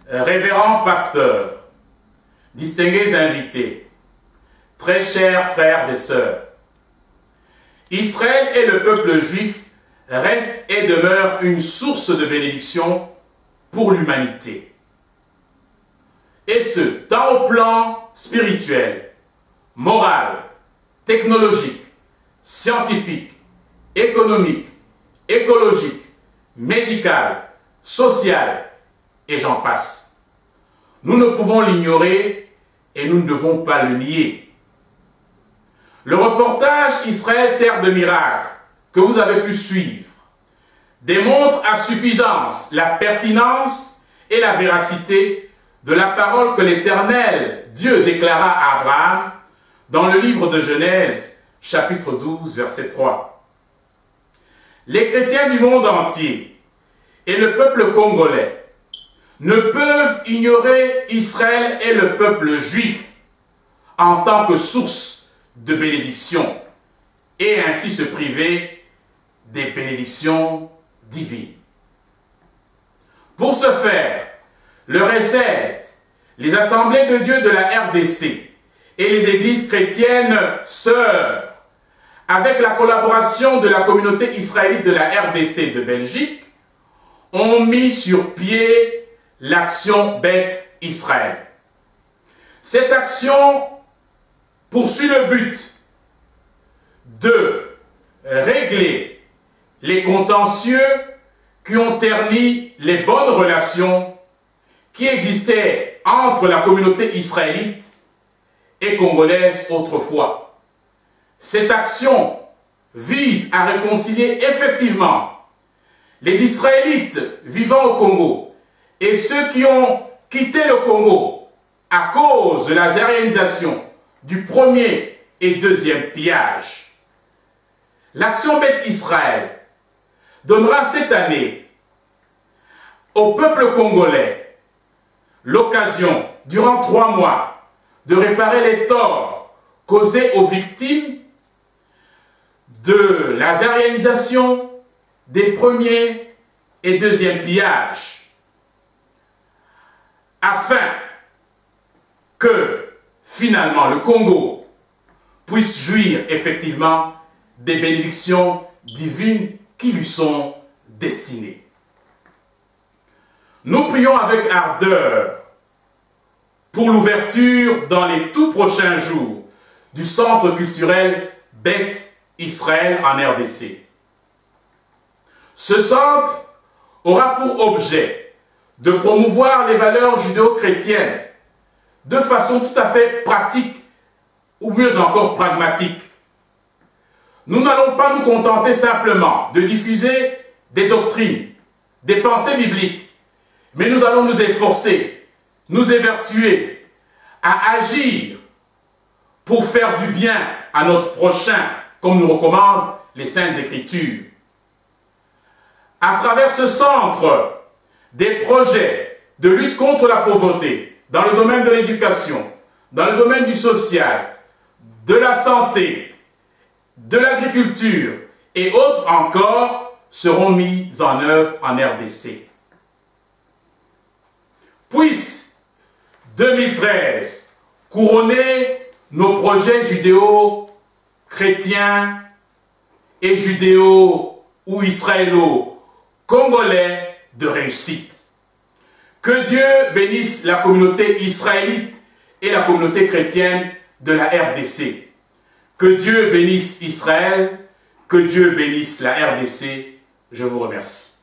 Révérends pasteurs, distingués invités, très chers frères et sœurs, Israël et le peuple juif restent et demeurent une source de bénédiction pour l'humanité. Et ce, tant au plan spirituel, moral, technologique, scientifique, économique, écologique, médical, social, et j'en passe. Nous ne pouvons l'ignorer et nous ne devons pas le nier. Le reportage Israël, terre de miracles, que vous avez pu suivre, démontre à suffisance la pertinence et la véracité de la parole que l'Éternel, Dieu, déclara à Abraham dans le livre de Genèse, chapitre 12, verset 3. Les chrétiens du monde entier et le peuple congolais ne peuvent ignorer Israël et le peuple juif en tant que source de bénédiction et ainsi se priver des bénédictions divines. Pour ce faire, le RECED, les assemblées de Dieu de la RDC et les églises chrétiennes sœurs, avec la collaboration de la communauté israélite de la RDC de Belgique, ont mis sur pied l'action Beth Israël. Cette action poursuit le but de régler les contentieux qui ont terni les bonnes relations qui existaient entre la communauté israélite et congolaise autrefois. Cette action vise à réconcilier effectivement les Israélites vivant au Congo et ceux qui ont quitté le Congo à cause de la zaréanisation du premier et deuxième pillage. L'action Beth Israël donnera cette année au peuple congolais l'occasion, durant 3 mois, de réparer les torts causés aux victimes de la zaréanisation des premiers et deuxièmes pillages, afin que, finalement, le Congo puisse jouir effectivement des bénédictions divines qui lui sont destinées. Nous prions avec ardeur pour l'ouverture dans les tout prochains jours du centre culturel Beth Israël en RDC. Ce centre aura pour objet de promouvoir les valeurs judéo-chrétiennes de façon tout à fait pratique ou mieux encore pragmatique. Nous n'allons pas nous contenter simplement de diffuser des doctrines, des pensées bibliques, mais nous allons nous efforcer, nous évertuer à agir pour faire du bien à notre prochain, comme nous recommandent les Saintes Écritures. À travers ce centre, des projets de lutte contre la pauvreté, dans le domaine de l'éducation, dans le domaine du social, de la santé, de l'agriculture et autres encore seront mis en œuvre en RDC. Puisse 2013 couronner nos projets judéo-chrétiens et judéo- ou israélo-congolais de réussite. Que Dieu bénisse la communauté israélite et la communauté chrétienne de la RDC. Que Dieu bénisse Israël, que Dieu bénisse la RDC. Je vous remercie.